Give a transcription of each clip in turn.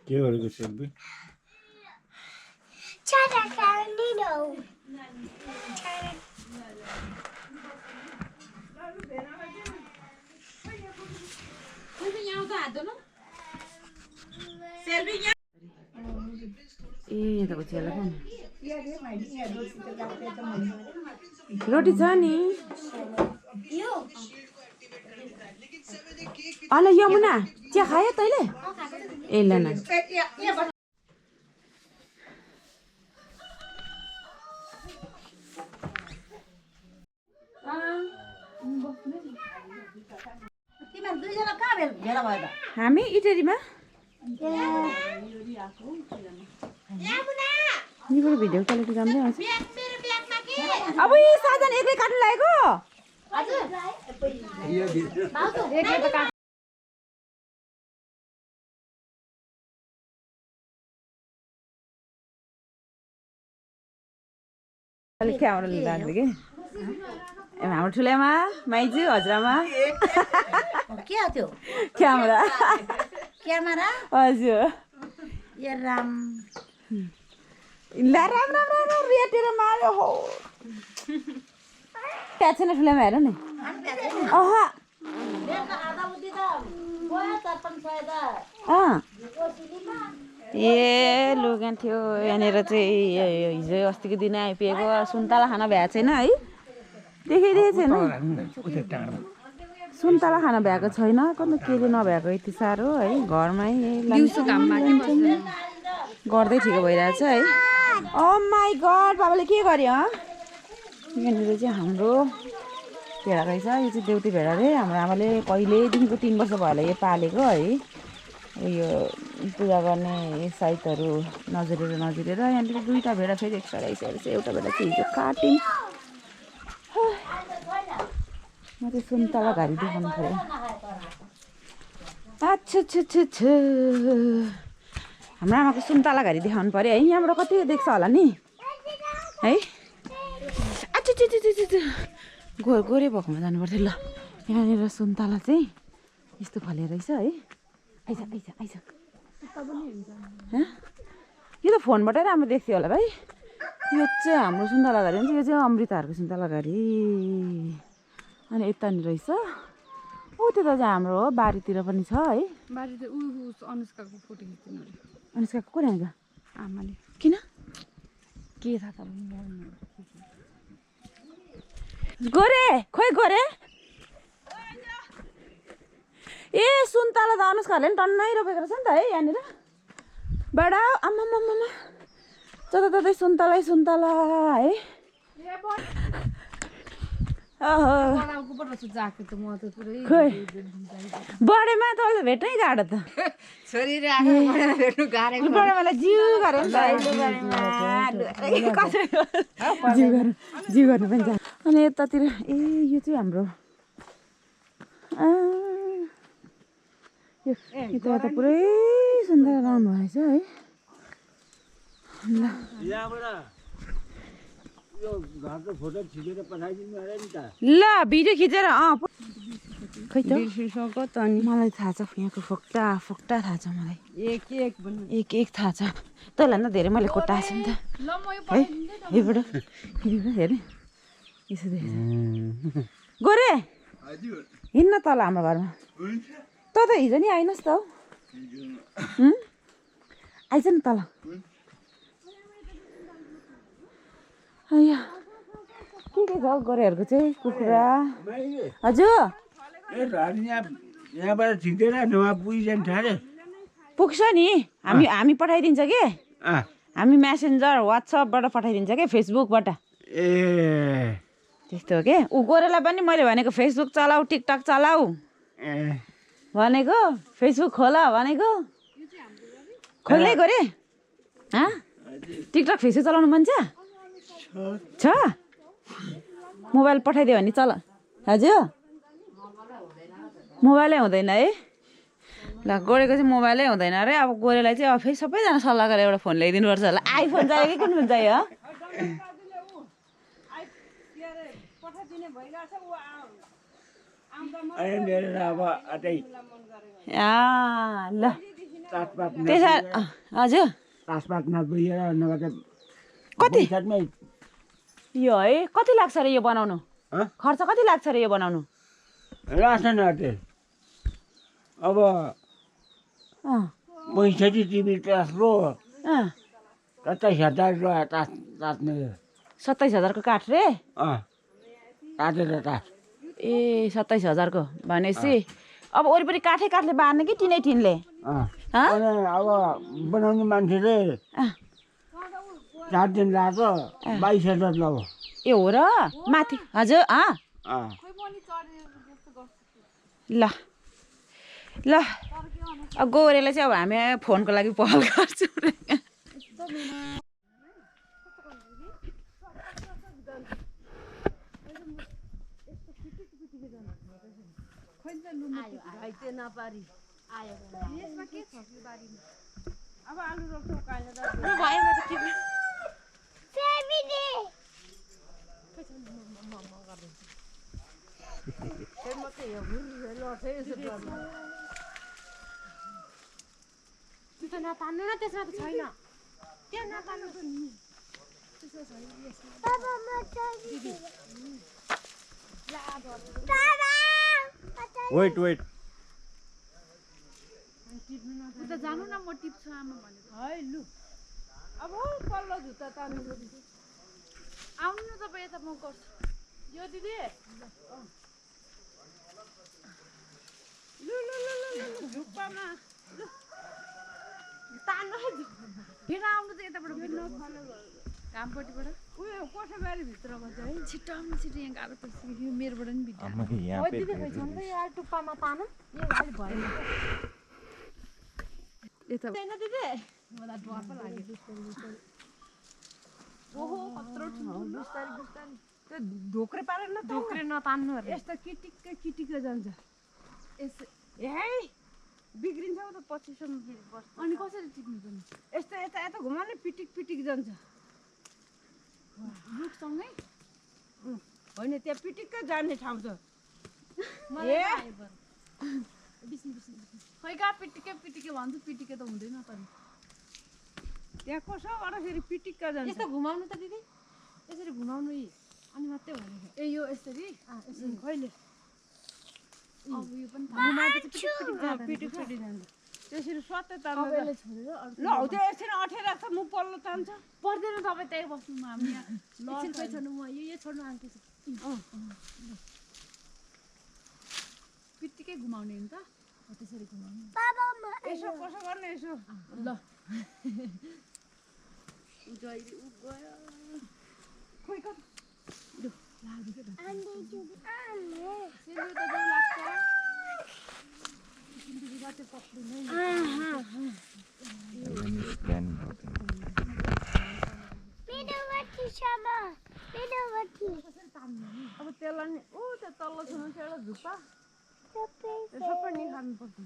के गरेको सेल्फी ए यहाँ त बच्चालाई पनि रोटी छ नि अल यमुना चिया खायो तैँले ए ल न हामी इटेरीमा यहाँबाट भिडियो क्वालिटी राम्रै आउँछ अब यी साधन एक्लै काट्नु लागेको अलिक क्यामेरा लिँदा कि हाम्रो ठुलोमा माइजू हजुरआमा के हो त्यो क्यामेरा क्यामेरा हजुर ए राम ला राम राम राम राम रेटेर मार्यो हो त्यहाँ छैन ठुलोमा हेर नि अह ए लुगान थियो यहाँनिर चाहिँ हिजो अस्तिको दिन आइपुगेको सुन्तला खाना भ्याएको छैन है देखिदिएको छैन सुन्तला खाना भ्याएको छैन कति केले नभ्याएको यति साह्रो है घरमै गर्दै ठिक भइरहेछ है ओ माई गड बाबाले के गर्यो यहाँनिर चाहिँ हाम्रो भेडा रहेछ यो चाहिँ देउती भेडा रे हाम्रो आमाले कहिलेदेखिको 3 वर्ष भयो होला यो पालेको है यो पूजा गर्ने साइतहरू नजुरेर यहाँनिर 2टा भेडा फेरि एक्स्ट्रा रहेछ एउटा भेडा चाहिँ हिजो काट्यौँ म चाहिँ सुन्तला घारी देखाउनु पऱ्यो अच्छा हाम्रो आमाको सुन्तला घारी देखाउनु पऱ्यो है यहाँबाट कति देख्छ होला नि है अच्छा गोरे भएकोमा जानुपर्थ्यो ल यहाँनिर सुन्तला चाहिँ यस्तो फलेर रहेछ है आइज यो त फोनबाटै राम्रो देख्थ्यो होला भाइ यो चाहिँ हाम्रो सुन्तला घारी हुन्छ यो चाहिँ अमृताहरूको सुन्तला घारी अनि यतानिर रहेछ ऊ त्यो त चाहिँ हाम्रो हो बारीतिर पनि छ है बारी त अनुष्काको फोटो खिच्नु अनुष्काको को ल्याउँछ आमाले किन के थाहा त गोरे खोइ गोरे ए सुन्तला त अनुष्काले पनि टन्नै रोपेको रहेछ नि त है यहाँनिर बडा आम्मामा जताततै सुन्तला है खोइ बडेमा त अहिले भेट्नै गाह्रो त बडेमालाई जिउ गर्यो जिउ गर्नु पनि जान्छ अनि यतातिर ए यो चाहिँ हाम्रो यो त पुरै सुन्दर राउन्ड भएछ है ल भिडियो खिचेर खै त मलाई थाहा छ यहाँको फोक्टा थाहा छ मलाई एक थाहा छ तँलाई न धेरै मैले कोटाएको छु नि त है यहीबाट हेरेँ यसो देखेँ गोरे हिँड्न तल हाम्रो घरमा त हिजो नि आइनस् त हौ आइज नि तल के छ गोरेहरूको चाहिँ कुखुरा हजुर पुग्छ नि हामी पठाइदिन्छ कि हामी मेसेन्जर वाट्सएपबाट पठाइदिन्छ कि फेसबुकबाट ए त्यस्तो हो के ऊ गोरेलाई पनि मैले भनेको फेसबुक चलाऊ टिकटक चलाऊ भनेको फेसबुक खोला भनेको खोल्दै गोरे टिकटक फेसबुक चलाउनु मन छ मोबाइल पठाइदियो भने चल हजुर मोबाइलै हुँदैन है ल गोरेको चाहिँ मोबाइलै हुँदैन अरे अब गोरेलाई चाहिँ अब फेरि सबैजना सल्लाह गरेर एउटा फोन ल्याइदिनु पर्छ होला आइफोन चाहियो कि कुन फोन चाहियो ल त्यसो हजुर तासपात नपुगेर नभए कति साथमै यो है कति लाग्छ अरे यो बनाउनु खर्च कति लाग्छ अरे यो बनाउनु रासन अटे अब 65 टिभी तास्रो 27,000 तात्ने 27,000 को काठ रे काटेर तास ए 27,000 को भनेपछि अब वरिपरि काठले बार्ने कि टिनले अनि अब बनाउने मान्छेले 4 दिन लाग्यो 22,000 लाग्यो ए हो र माथि हजुर ल ल अब गौरेलाई चाहिँ अब हामी फोनको लागि पहल गर्छौँ अब आलु रोप्छौँ त्यो नतान्नु न त्यसमा त छैन त्यो नतान्नु वेट उता जानु न म टिप्छु आमा भने है लु अब पल्लो जुत्ता तान्नु आउनु न तपाईँ यता म गर्छु यो दिदी लु लु लु लु झुक्पामा लु तान्नु फेरि आउनु त यताबाट कामपट्टिबाट उयो कोठाबारीभित्रको चाहिँ छिट्टो आउनु छिट्टो यहाँ गाह्रो पर्छ यो मेरोबाट नि भिडियो दिदी खै छन् त यो टुप्पामा तान यो अलि भएन यता छैन दिदी मलाई डर पो लाग्यो ओहो कत्रो ठुलो बिस्तारै त्यो ढोक्रे पारेर न ढोक्रे नतान्नु अरे यस्तो किटिक्कै जान्छ यस्तो ए बिग्रिन्छ त 25 वर्ष अनि कसरी टिप्नु पर्ने यस्तो यता घुमाउने पिटिक जान्छ रुखसँगै होइन त्यहाँ पिटिक्कै जाने ठाउँ छ खै कहाँ पिटिके भन्छु पिटिके त हुँदैन त त्यहाँ कसो गर्दाखेरि पिटिक्का जान्छ यस्तो घुमाउनु त दिदी यसरी घुमाउनु अनि मात्रै भनेको ए यो यसरी कहिले अब यो पनि पिटिक जान्छ त्यसरी स्वात्तै तान्नु ल हौ त्यो एकछिन अठे राख्छ म पल्लो तान्छ पर्दैन तपाईँ त्यही बस्नु म हामी यहाँ एकछिन खै छोड्नु म यो छोड्नु आन्टी पिटिकै घुमाउने नि त त्यसरी घुमाउनु यसो कसो गर्ने यसो ल जहिले उ गयो खोइ कता लु लाग्यो के त लाग्छ अब त्यसलाई नि ऊ त्यो तल्लो छेउमा चाहिँ एउटा झुप्पा सबै निकाल्नुपर्छ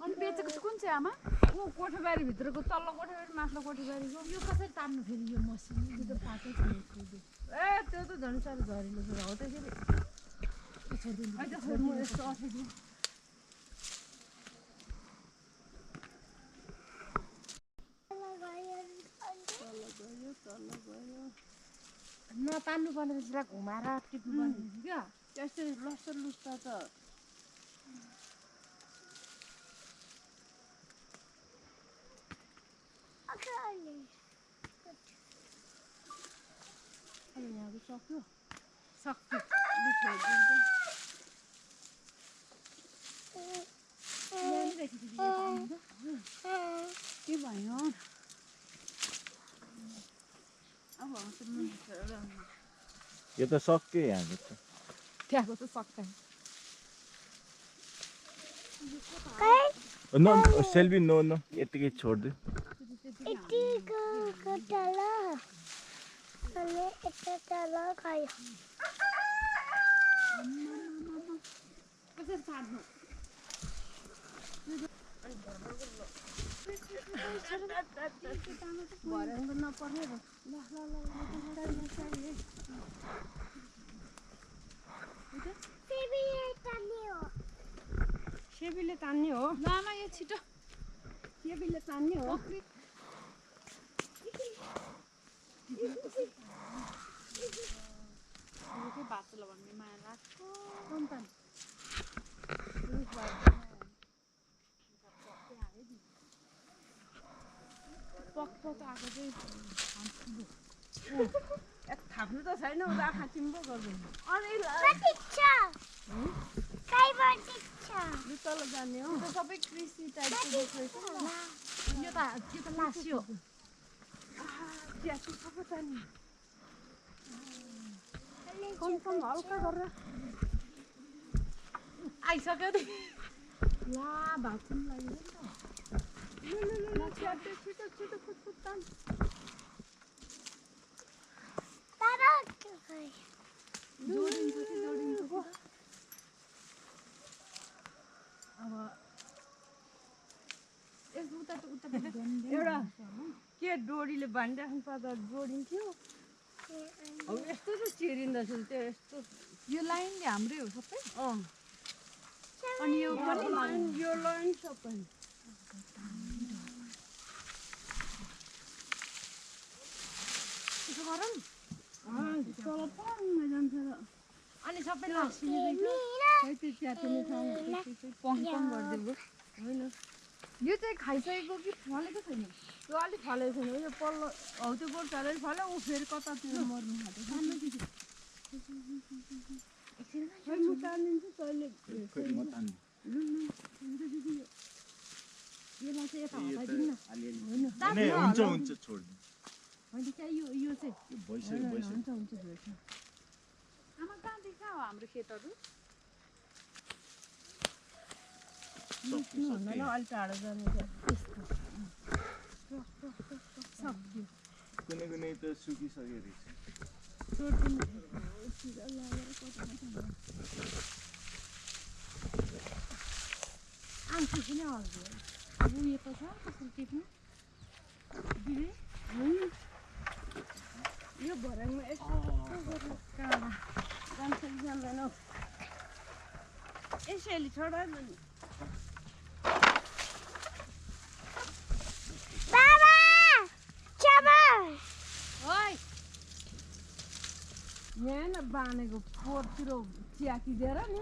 अनि बेचेको चाहिँ कुन चाहिँ आमा ऊ कोठाबारीभित्रको तल्लो कोठाबारी माथिल्लो कोठाबारीको यो कसरी तान्नु फेरि यो मसिन त्यो त पाकै छ ए त्यो त झन् साह्रो झरिलो छ हो त्यसरी म यस्तो अठेको नतान्नु पर्ने त्यसलाई घुमाएर टिप्नु पर्ने क्या त्यसरी लस्टर लुस्ता त यहाँको सक्यो के भयो यो त सक्यो यहाँको त त्यहाँको त सक्दैन सेल्फी नो यतिकै छोड्दियो कसरी छाड्नु नपर्ने सेबीले तान्ने हो ल आमा यो छिटो नबीले तान्ने हो थाप्नु त छैन उता आँखा चिम्बो गर्दैन तल जाने हो सबै कृषि टाइपको देख्दैछ यो त लास्यो चियाको सबै छ नि कम हल्का गरेर आइसक्यो नि ला भाकुम लाग्यो ल च्याटे छिटो छिटो फुटफुट तान जोडिन्छ कि जोडिन्छ अब यस्तो उता एउटा के डोरीले बाँधिराख्नु पर्दा जोडिन्थ्यो अब यस्तो चाहिँ चिरिँदैछ त्यो यस्तो यो लाइनले हाम्रै हो सबै अनि यो पनि लाइन यो लाइन सबै त्यसो गरौँ तल पङ्ग जान्छ र अनि सबै लासिने खै त्यो च्यातिने ठाउँ पङ पङ गरिदिएको होइन यो चाहिँ खाइसकेको कि फलेको छैन त्यो अलिक फलेको छैन यो पल्लो हौ त्यो गोर्खाले फल्यो ऊ फेरि कतातिर मर्नु थाल्यो खै म तानिदिन्छु तैँले यसलाई चाहिँ यता हटाइदिनु न हुन्छ छोड्नु होइन चाहिँ यो चाहिँ भइसक्यो हुन्छ भेट्छ आमा कहाँदेखि कहाँ हो हाम्रो खेतहरू हुँदैन अलिक टाढो जाने सक्यो कुनै त सुकिसक्यो रहेछ आन्सु पनि हजुर अब उयो त छ कसरी टिप्नु यो भर्याङमा यस्तो गरेर काँडा जान्छ कि जान्दैन यसैले छोडायो नि यहाँ न बाँधेको पोहोरतिर चिया किदेर नि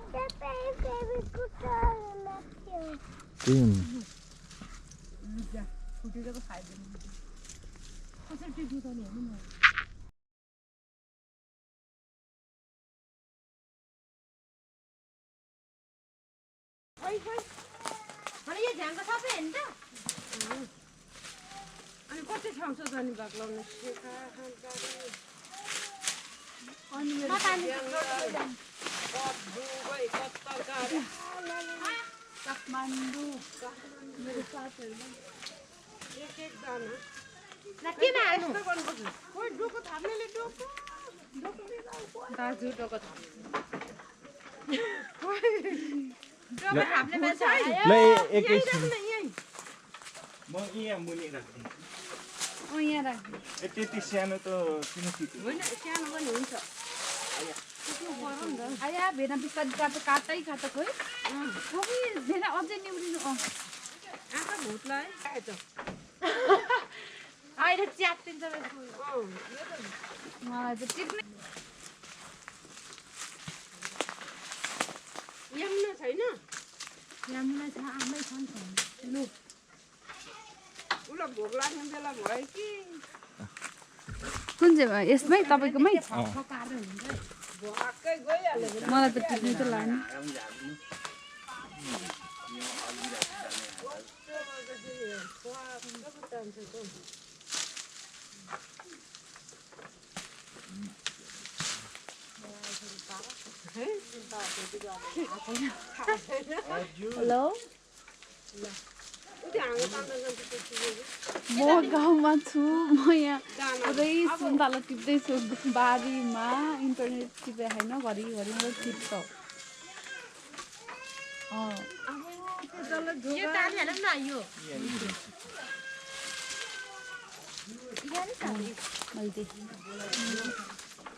लुगा फुटेको त खाइदिनु कसरी टिप्नु त नि हेर्नु न अनि यो झ्याङको सबै हेर्नु त अनि कति ठाउँ छ जाने भाग लाउने अनि मेरो काठमाडौँ मेरो साथीहरू एक एकजना केमा हाल्नु खोइ डोको थाप्नेले डोको दाजु डोको ल एकैछिन म यहाँ मुनि राख्दिन्छु यहाँ राख्नु त्यति सानो त किन खिच्नु होइन सानो पनि हुन्छ आया भेना बिस्तारै काटै काट खोइ खोइ भेना अझै निउरिनु आँखा भुटलाई त अहिले च्यातिन्छ मलाई त टिप्ने याम्न छैन यामलाई छ आमै छ नि लु उसलाई भोक लाग्ने बेला भयो कि कुन चाहिँ यसमै तपाईँकोमै पकाएर हुन्छ भक्कै गइहाल्यो मलाई त टिप्नु त लाग्ने हेलो म गाउँमा छु म यहाँ अझै सुन्तला टिप्दैछु बारीमा इन्टरनेट टिपे होइन घरिघरि म टिप्छ यो ताली हालौँ न यो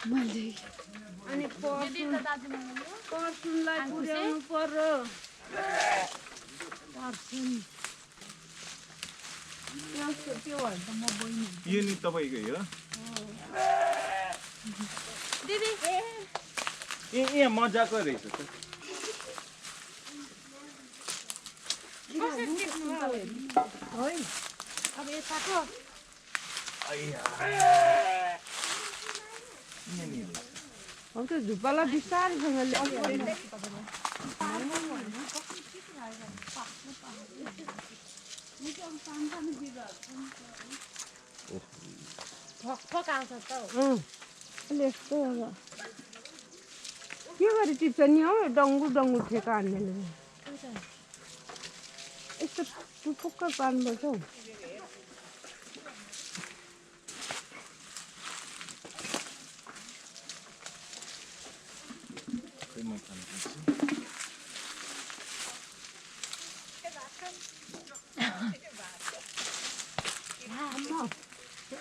मैले अनि पर्सुनलाई पुर्याउनु पर्यो पर्सुन त्यो भएर त म बहिनी यो नि तपाईँकै हो दिदी ए मजाको रहेछ त कसरी टिप्नु भयो है अब यताको अब त्यो झुप्पालाई बिस्तारैसँगले फक आउँछ त अहिले यस्तो अब के गरी टिप्छ नि हौ डङ्गु डङ्गु ठेका हान्दैन यस्तो टुपुक्क पार्नुपर्छ हौ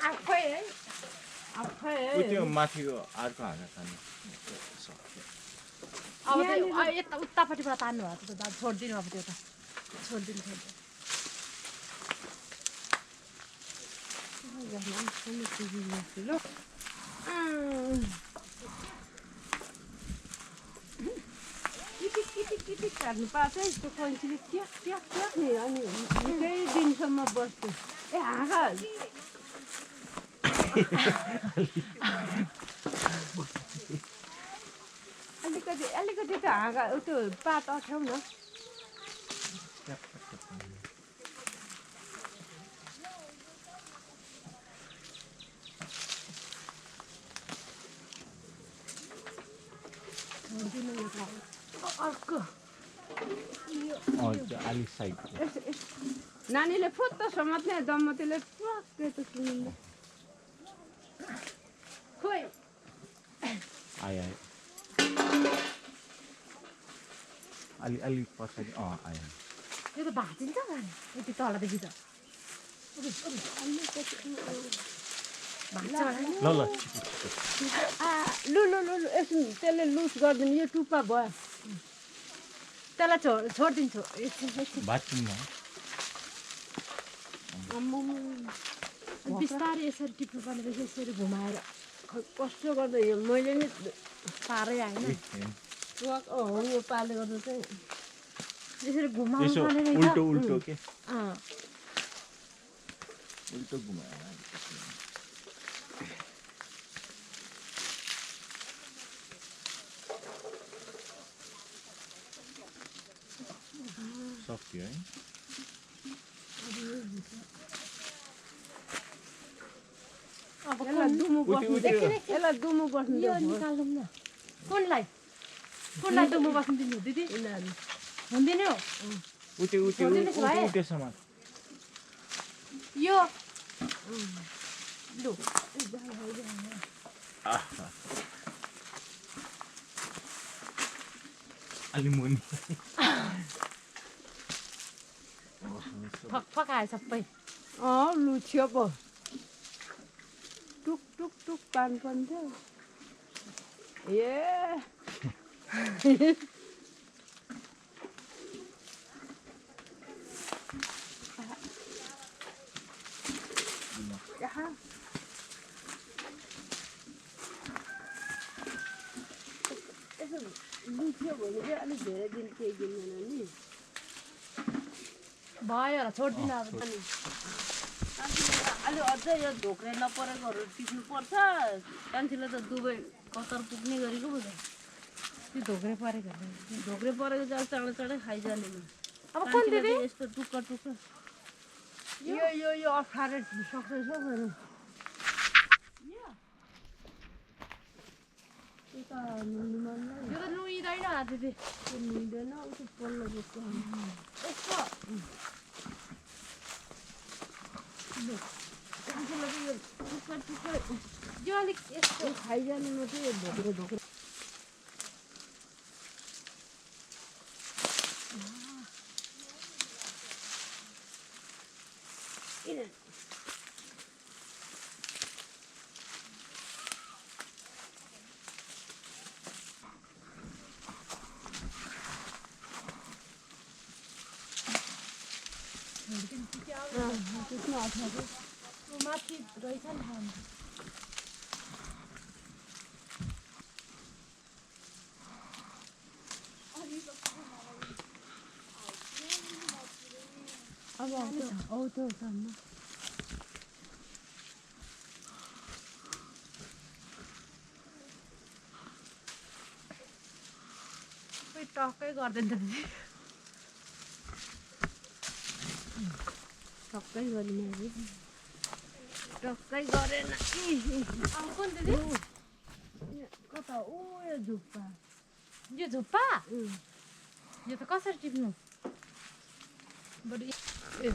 आफै है आफै त्यो माथिको अर्को हाँगा तान्नु अब त्यो यता उतापट्टिबाट तान्नु भएको त छोडिदिनु अब त्यो त छोडिदिनु किटिक काट्नु पाएको है त्यो कैँचीले ट्याक ट्याक ट्याक नि अनि निकै दिनसम्म बस्थ्यो ए हाँगा अलिकति त हाँगा त्यो पात अठ्याउ न अर्को अलिक साइड नानीले फुत्त समात्ने दम्मतीले ट्वाक्कै त सुनिन्छ खोइ आयो अलिक पछाडि आयो यो त भाँचिन्छ यति तलदेखि त ल लु लु लु लु यसो त्यसले लुज गरिदिनु यो टुप्पा भयो त्यसलाई छोडिदिन्छु बाथरुम बिस्तारै यसरी टिप्नुपर्ने रहेछ यसरी घुमाएर कस्तो गर्दा यो मैले नि पारै होइन यो पाले गर्दा चाहिँ यसरी घुमाउनु यसो पर्ने रहेछ उल्टो उल्टो के अँ उल्टो घुमाएर सक्यो है अब यसलाई दुमु बस्नु यसलाई दुमु बस्नु यो निकालौँ न कुनलाई दुमु बस्नु दिनु दिदी हुँदैन हो उतेसम्म यो लु अलि मुनि फक आयो सबै लुच्यो पो टुक टुक टुक पार्नु पर्ने थियो लुच्यो भने चाहिँ अलिक धेरै दिन केही दिँदैन नि भयो होला छोडिदिनु अब अलि अझै यो ढोक्रे नपरेकोहरू टिप्नुपर्छ कान्छीले त दुबई कतार पुग्ने गरेको पो त त्यो ढोक्रे परेको ढोक्रे परेको चाहिँ चाँडो चाँडै खाइजाने अब कुन दिदी यस्तो टुक्का टुक्का यो अप्ठ्यारो सक्दैछ मेरो यो त नुइँदैन दिदी मिल्दैन उसो पल्लो जस्तो यस्तो यो अलिक यस्तो खाइजाने मात्रै ढोक्रे ढोक्रे माथि रहेछ नि ठाउँ अब आउँछ टक्कै गर्दैन त दिदी टक्कै गरिने टक्कै गरेन कुन दिदी कता ओ यो झुप्पा यो झुप्पा यो त कसरी टिप्नु बडी ए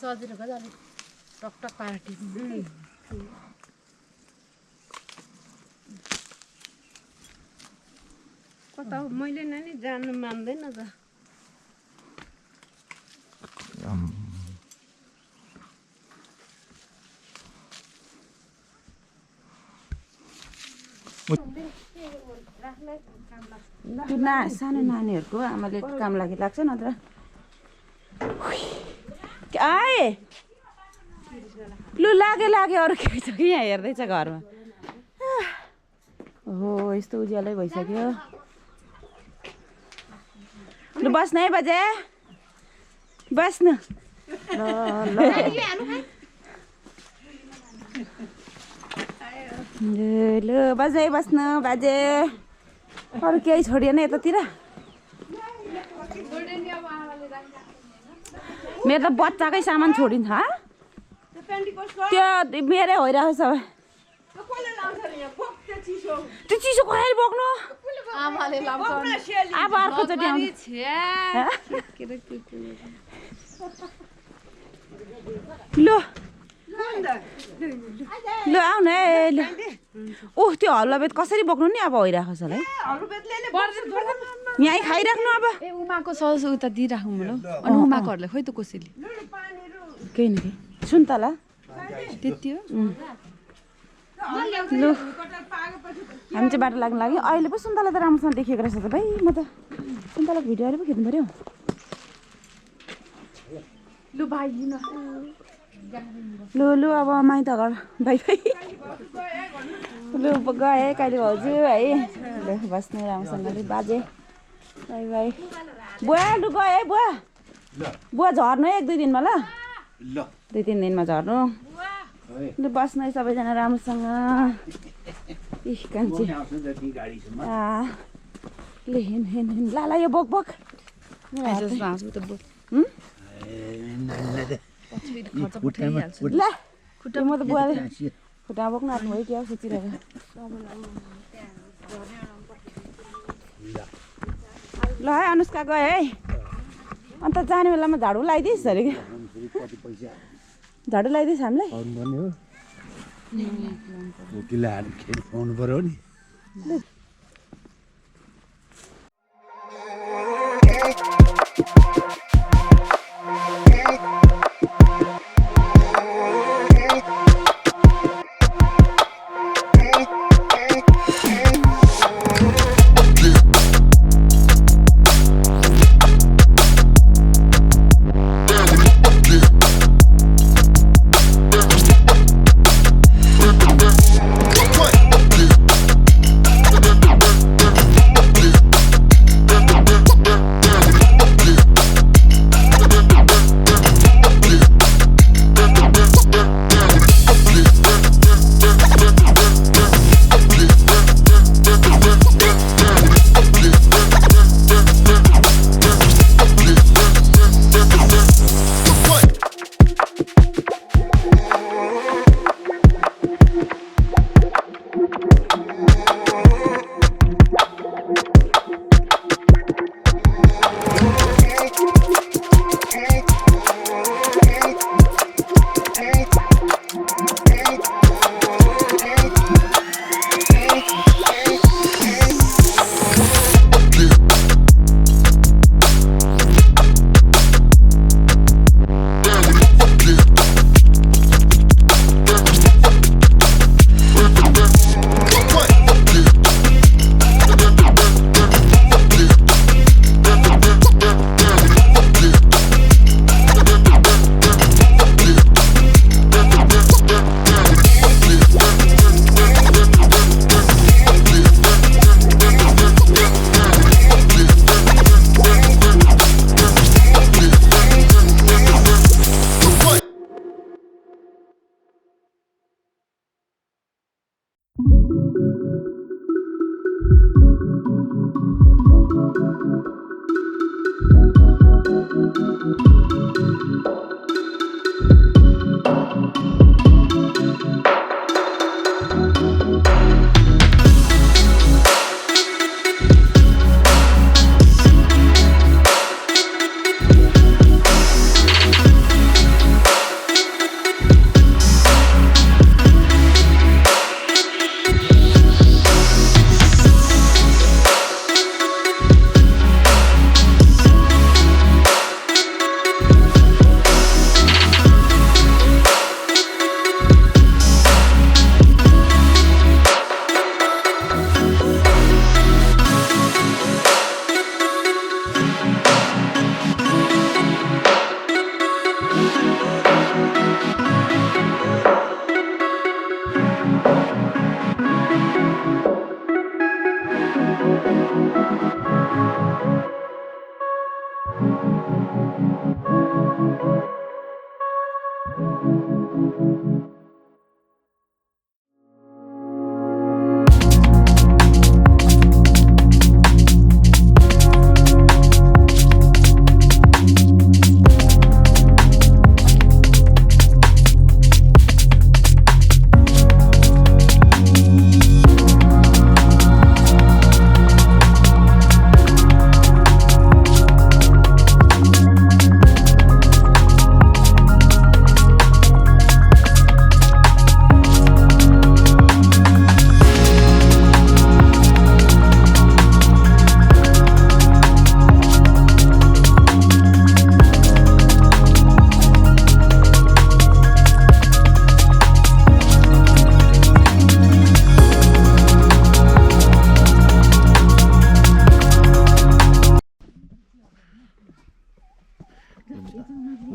सजिलो गज अलिक टकटक पारेर टिप्नु कता हो मैले नानी जानु मान्दैन त त्यो सानो नानीहरूको आमाले काम लागि लाग्छ नत्र आए लु लागे अरू के छ कि यहाँ हेर्दैछ घरमा हो यस्तो उज्यालै भइसक्यो लु बस्नु है बजे बस्नु ल ल बजे बस्नु बाजे अरू केही छोडिएन यतातिर मेरो त बच्चाकै सामान छोडिन्छ त्यो मेरै होइरहेको छ त्यो चिसो कसरी बोक्नु अब अर्कोचोटि लु ल आउन है ल ओह त्यो हल्लाबेत कसरी बोक्नु नि अब होइरहेको छ है यहीँ खाइराख्नु अब ए उमाको सस उता दिइराखौँ ल अनि उमाकोहरूलाई खोइ त कसैले केही न केही सुन्तला त्यति हो लु हामी चाहिँ बाटो लाग्नु लाग्यो अहिले पो सुन्तला त राम्रोसँग देखेको रहेछ त भाइ म त सुन्तलाको भिडियोहरू पो खिच्नु पऱ्यो लु भाइ लिन लु लु अब माइत घर भाइ भाइ लु गएँ कहिले भाउजू है लु बस्नु राम्रोसँगले बाजे भाइ भाइ बुवा लु गएँ है बुवा बुवा झर्नु है 1-2 दिनमा ल 2-3 दिनमा झर्नु लु बस्नु है सबैजना राम्रोसँग इह कान्छी ले हिँड ला यो बोक बोक ल खुट्टा म त बुवाले खुट्टा बोक्नु आँट्नु भयो क्या सोचिरहेको ल है अनुष्का गयो है अन्त जाने बेलामा झाडु लगाइदिइस् अरे कि झाडु लगाइदिइस् हामीलाई खुवाउनु पर्यो नि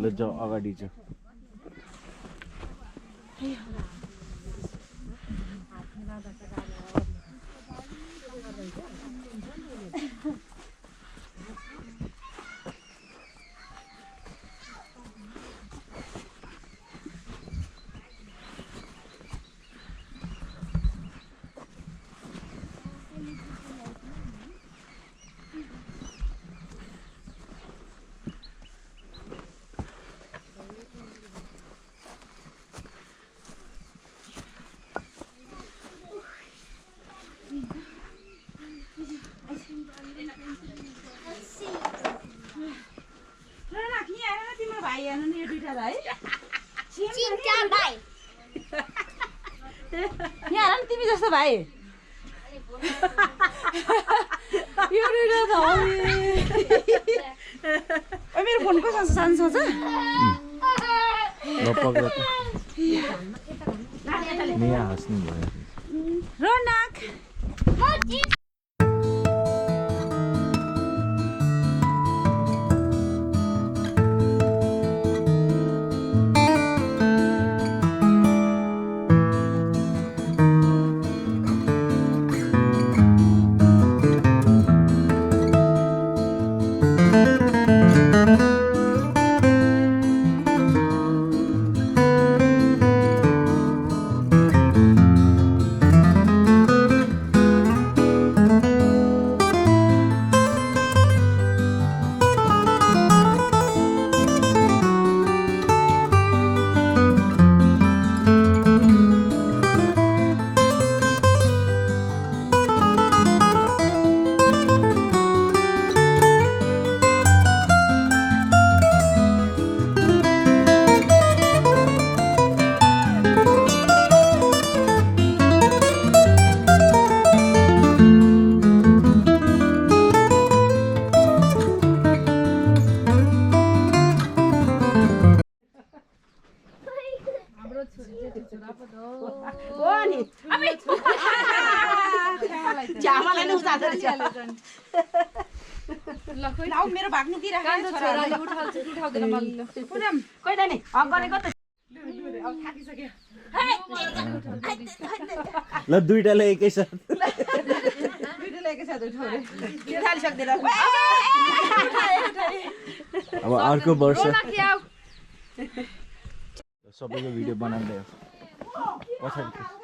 ल जाऊ अगाडि जाऊ तिमी जस्तो भाइ मेरो फोन कस्तो सानो छ हाँस्नु भयो रोनक मेरो भाग्नु ल दुईटाले एकैसाथ अब अर्को वर्ष सबैको भिडियो बनाउँदै पछाडि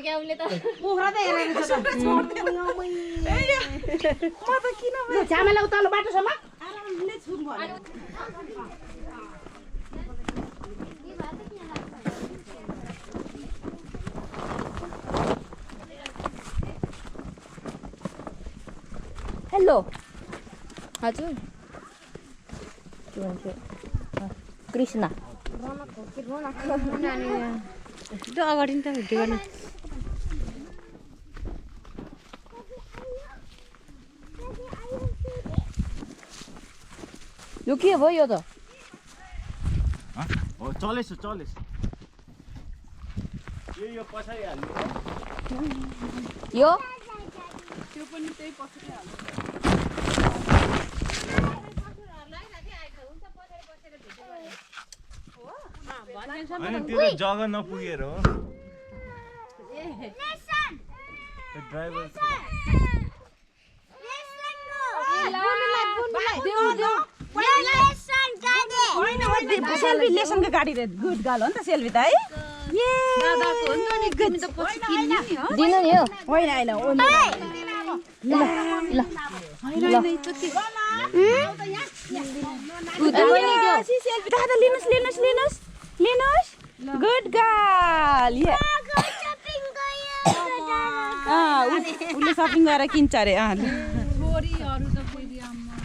क्या उसले त पोखरा त हेरेर छ त म त किन छ्यामालाई उताल्नु बाटोसम्म आरामले छुम भने हेलो हजुर के भन्छ कृष्ण त्यो अगाडि नि त भिडियो गर्न यो के भयो यो त हो चलेछ यो पछाडि हाल्नु यो त्यो पनि त्यही पछाडि हाल्छ अनि त्यो त जग्गा नपुगेर हो ड्राइभर सेल्फी लेसनको गाडी रे गुड गर्ल हो नि त सेल्फी त है ए दादाको हो नि त नि त पछि किन्ने नि हो दिनु नि हो होइन हैन ल सेल्फी दादा लिनुस् गुड गर्ल उसले सपिङ गरेर किन्छ अरे छोरीहरू त फेरि आम्मा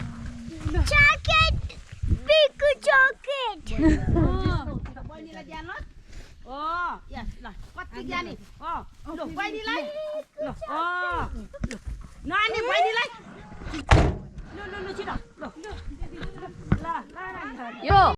बहिनीलाई दिहाल्नुहोस् ओ यस ल कति ज्ञानी ल बहिनीलाई नानी बहिनीलाई ल छिटो ल यो